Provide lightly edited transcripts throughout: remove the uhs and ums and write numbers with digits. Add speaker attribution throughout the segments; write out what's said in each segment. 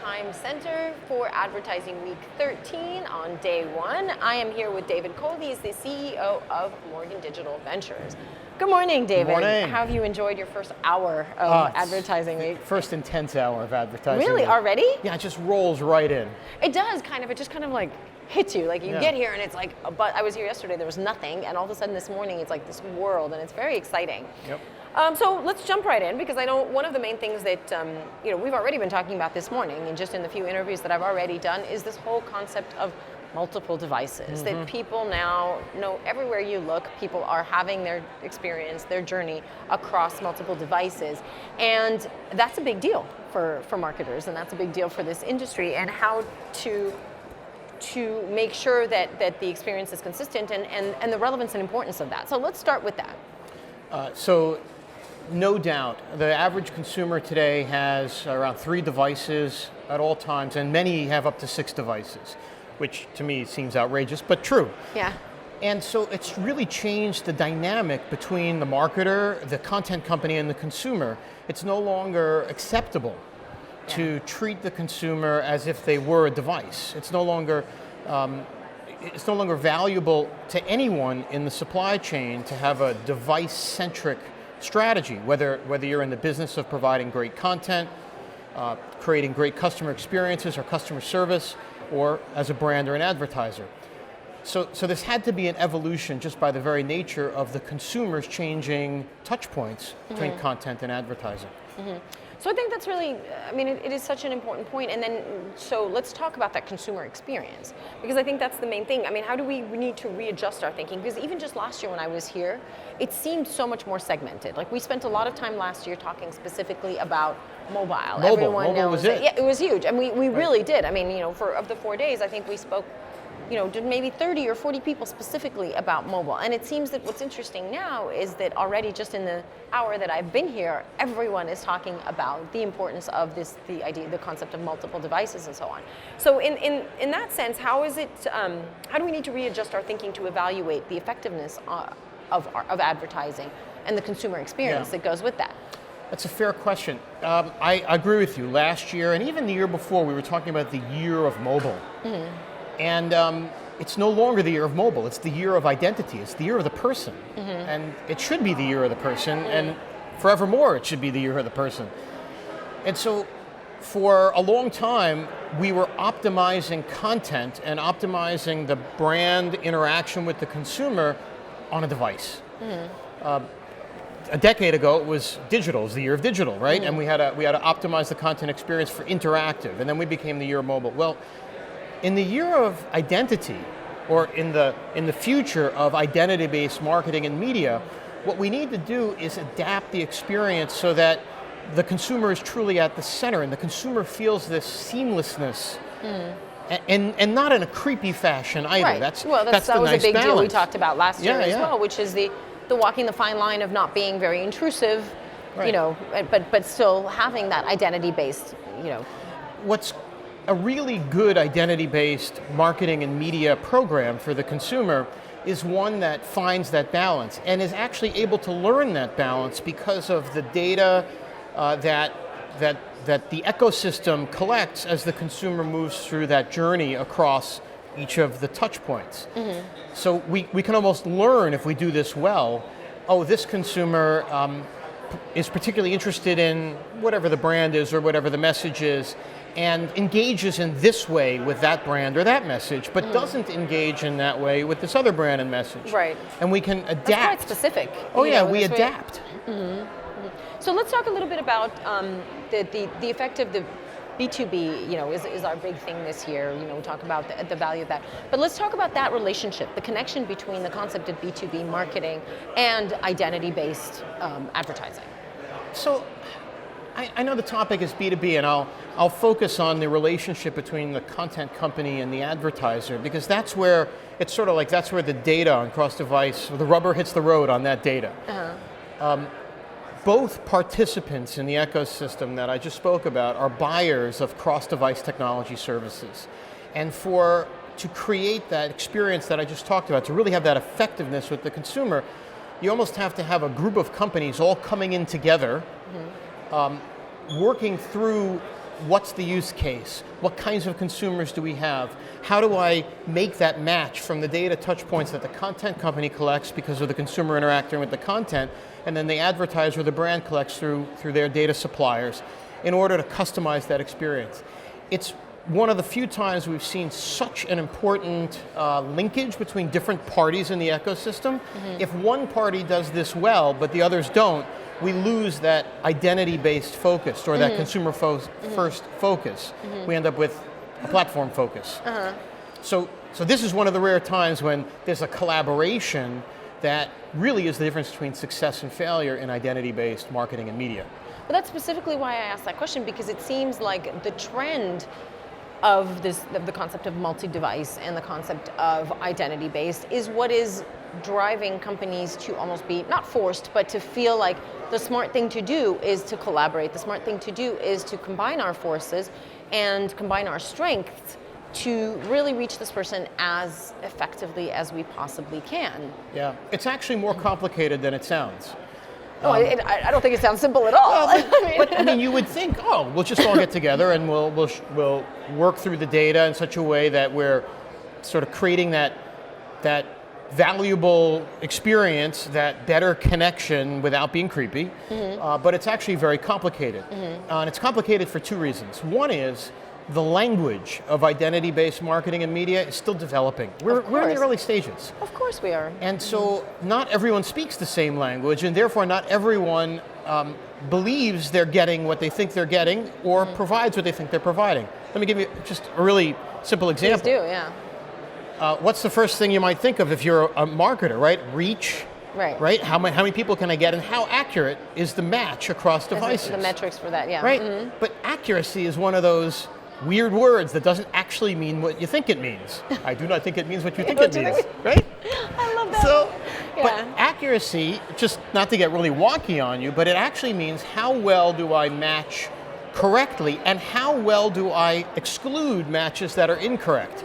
Speaker 1: Time Center for Advertising Week 13 on day one. I am here with David Kohl. He is the CEO of Morgan Digital Ventures. Good morning, David.
Speaker 2: Good morning.
Speaker 1: How have you enjoyed your first hour of Advertising Week?
Speaker 2: First intense hour of advertising.
Speaker 1: Really,
Speaker 2: week.
Speaker 1: already?
Speaker 2: Yeah, it just rolls right in.
Speaker 1: It does, kind of. It just kind of like hits you. Like you get here and it's like, but I was here yesterday, there was nothing, and all of a sudden this morning it's like this world, and it's very exciting.
Speaker 2: Yep.
Speaker 1: So let's jump right in, because I know one of the main things that we've already been talking about this morning, and just in the few interviews that I've already done, is this whole concept of multiple devices. That people now know everywhere you look, people are having their experience, their journey across multiple devices, and that's a big deal for marketers, and that's a big deal for this industry, and how to make sure that the experience is consistent, and the relevance and importance of that. So let's start with that.
Speaker 2: So no doubt, the average consumer today has around 3 devices at all times, and many have up to 6 devices, which to me seems outrageous, but true.
Speaker 1: Yeah.
Speaker 2: And so it's really changed the dynamic between the marketer, the content company, and the consumer. It's no longer acceptable to treat the consumer as if they were a device. It's no longer valuable to anyone in the supply chain to have a device-centric strategy, whether you're in the business of providing great content, creating great customer experiences or customer service, or as a brand or an advertiser. So this had to be an evolution just by the very nature of the consumers changing touch points between content and advertising.
Speaker 1: So I think that's really, it is such an important point. And then, so let's talk about that consumer experience, because I think that's the main thing. How do we need to readjust our thinking? Because even just last year when I was here, it seemed so much more segmented. Like we spent a lot of time last year talking specifically about mobile. Everyone
Speaker 2: mobile
Speaker 1: knows
Speaker 2: was it.
Speaker 1: Yeah, it was huge. And we really did. Of the 4 days, I think we spoke to maybe 30 or 40 people specifically about mobile. And it seems that what's interesting now is that already just in the hour that I've been here, everyone is talking about the importance of the idea, the concept of multiple devices and so on. So in that sense, how do we need to readjust our thinking to evaluate the effectiveness of advertising and the consumer experience that goes with that?
Speaker 2: That's a fair question. I agree with you. Last year, and even the year before, we were talking about the year of mobile. And it's no longer the year of mobile, it's the year of identity, it's the year of the person. And it should be the year of the person, and forevermore it should be the year of the person. And so for a long time, we were optimizing content and optimizing the brand interaction with the consumer on a device. A decade ago, it was digital. It was the year of digital, right? And we had to optimize the content experience for interactive, and then we became the year of mobile. Well, in the year of identity, or in the future of identity-based marketing and media, what we need to do is adapt the experience so that the consumer is truly at the center, and the consumer feels this seamlessness, and not in a creepy fashion either.
Speaker 1: Right.
Speaker 2: That
Speaker 1: was
Speaker 2: nice
Speaker 1: a big deal we
Speaker 2: balance.
Speaker 1: talked about last year as well, which is the walking the fine line of not being very intrusive, but still having that identity-based,
Speaker 2: What's a really good identity-based marketing and media program for the consumer is one that finds that balance and is actually able to learn that balance because of the data that the ecosystem collects as the consumer moves through that journey across each of the touch points. So we can almost learn, if we do this well, this consumer is particularly interested in whatever the brand is or whatever the message is, and engages in this way with that brand or that message, but doesn't engage in that way with this other brand and message.
Speaker 1: Right.
Speaker 2: And we can adapt.
Speaker 1: That's quite specific.
Speaker 2: We adapt.
Speaker 1: So let's talk a little bit about the effect of the B2B, is our big thing this year. We talk about the value of that. But let's talk about that relationship, the connection between the concept of B2B marketing and identity-based advertising.
Speaker 2: So I know the topic is B2B, and I'll focus on the relationship between the content company and the advertiser, because that's where it's sort of like that's where the data on cross-device, the rubber hits the road on that data. Both participants in the ecosystem that I just spoke about are buyers of cross-device technology services. And to create that experience that I just talked about, to really have that effectiveness with the consumer, you almost have to have a group of companies all coming in together, working through what's the use case? What kinds of consumers do we have? How do I make that match from the data touch points that the content company collects because of the consumer interacting with the content, and then the advertiser or the brand collects through their data suppliers in order to customize that experience? It's one of the few times we've seen such an important linkage between different parties in the ecosystem. If one party does this well, but the others don't, we lose that identity-based focus or that consumer-first focus. We end up with a platform focus. So this is one of the rare times when there's a collaboration that really is the difference between success and failure in identity-based marketing and media.
Speaker 1: But that's specifically why I asked that question, because it seems like the trend of the concept of multi-device and the concept of identity-based is what is driving companies to almost be, not forced, but to feel like the smart thing to do is to collaborate. The smart thing to do is to combine our forces and combine our strengths to really reach this person as effectively as we possibly can.
Speaker 2: Yeah, it's actually more complicated than it sounds.
Speaker 1: I don't think it sounds simple at all.
Speaker 2: But I mean, you would think, oh, we'll just all get together and we'll work through the data in such a way that we're sort of creating that valuable experience, that better connection without being creepy. But it's actually very complicated. And it's complicated for two reasons. One is the language of identity-based marketing and media is still developing. We're in the early stages.
Speaker 1: Of course we are.
Speaker 2: And so not everyone speaks the same language, and therefore not everyone believes they're getting what they think they're getting or provides what they think they're providing. Let me give you just a really simple example.
Speaker 1: Please do, yeah.
Speaker 2: What's the first thing you might think of if you're a marketer, right? Reach. Right? How many people can I get, and how accurate is the match across devices?
Speaker 1: The metrics for that, yeah.
Speaker 2: Right? But accuracy is one of those weird words that doesn't actually mean what you think it means. I do not think it means what you think it means, right?
Speaker 1: I love that.
Speaker 2: So,
Speaker 1: yeah.
Speaker 2: But accuracy, just not to get really wonky on you, but it actually means how well do I match correctly, and how well do I exclude matches that are incorrect?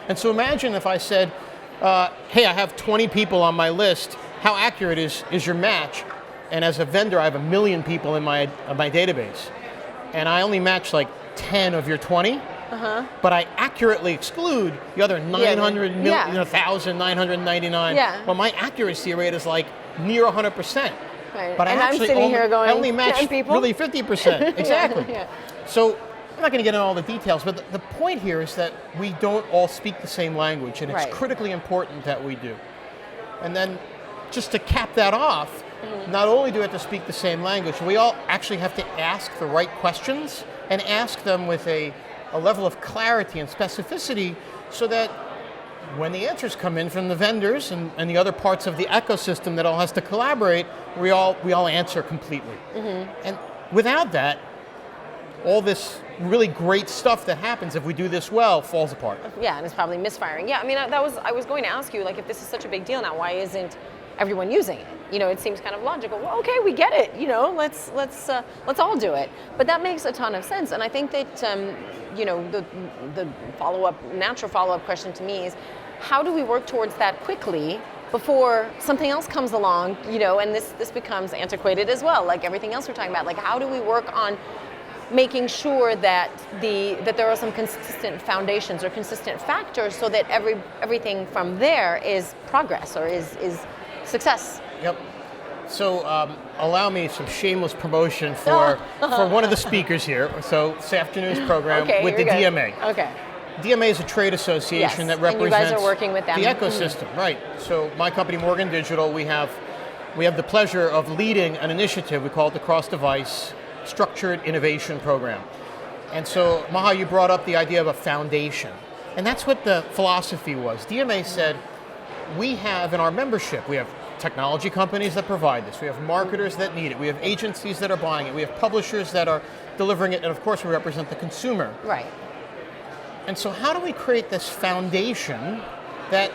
Speaker 2: And so imagine if I said, hey, I have 20 people on my list, how accurate is your match? And as a vendor, I have 1 million people in my database, and I only match like 10 of your 20, but I accurately exclude the other 1,999. Well, my accuracy rate is like near 100%.
Speaker 1: Right.
Speaker 2: But
Speaker 1: and I'm sitting here going,
Speaker 2: I only matched really 50%. Exactly.
Speaker 1: Yeah.
Speaker 2: So I'm not going to get into all the details, but the point here is that we don't all speak the same language, and it's critically important that we do. And then just to cap that off, not only do we have to speak the same language, we all actually have to ask the right questions and ask them with a level of clarity and specificity so that when the answers come in from the vendors and the other parts of the ecosystem that all has to collaborate, we all answer completely. And without that, all this really great stuff that happens if we do this well falls apart.
Speaker 1: Yeah, and it's probably misfiring. Yeah, I mean, I was going to ask you, like, if this is such a big deal now, why isn't everyone using it? You know, it seems kind of logical. Well, okay, we get it. You know, let's all do it. But that makes a ton of sense, and I think that you know, the natural follow-up question to me is, how do we work towards that quickly before something else comes along? You know, and this becomes antiquated as well, like everything else we're talking about. Like, how do we work on making sure that there are some consistent foundations or consistent factors so that everything from there is progress or is success?
Speaker 2: Yep. So allow me some shameless promotion for one of the speakers here. So this afternoon's program with the DMA.
Speaker 1: Okay.
Speaker 2: DMA is a trade association that represents
Speaker 1: and you guys are working with them.
Speaker 2: The ecosystem, right? So my company, Morgan Digital, we have the pleasure of leading an initiative. We call it the Cross-Device Structured Innovation Program. And so, Maha, you brought up the idea of a foundation. And that's what the philosophy was. DMA said, we have in our membership, we have technology companies that provide this, we have marketers that need it, we have agencies that are buying it, we have publishers that are delivering it, and of course we represent the consumer.
Speaker 1: Right.
Speaker 2: And so how do we create this foundation that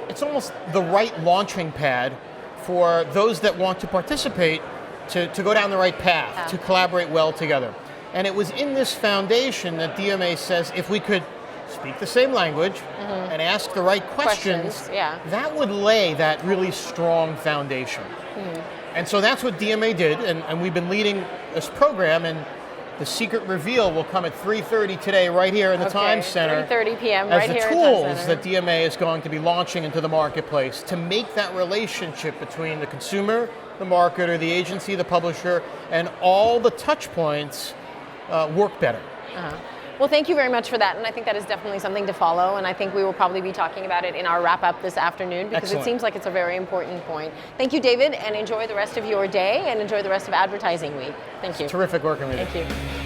Speaker 2: it's almost the right launching pad for those that want to participate to go down the right path, to collaborate well together? And it was in this foundation that DMA says if we could speak the same language and ask the right questions, that would lay that really strong foundation. And so that's what DMA did, and we've been leading this program, and The secret reveal will come at 3:30 today, right here in the Times Center.
Speaker 1: 3:30 p.m.
Speaker 2: as
Speaker 1: right
Speaker 2: the
Speaker 1: here
Speaker 2: tools
Speaker 1: at Times
Speaker 2: that
Speaker 1: Center.
Speaker 2: DMA is going to be launching into the marketplace to make that relationship between the consumer, the marketer, the agency, the publisher, and all the touch points work better.
Speaker 1: Well, thank you very much for that, and I think that is definitely something to follow, and I think we will probably be talking about it in our wrap-up this afternoon because
Speaker 2: Excellent.
Speaker 1: it seems like it's a very important point. Thank you, David, and enjoy the rest of your day, and enjoy the rest of advertising week. Thank you.
Speaker 2: Terrific working with you.
Speaker 1: Thank you.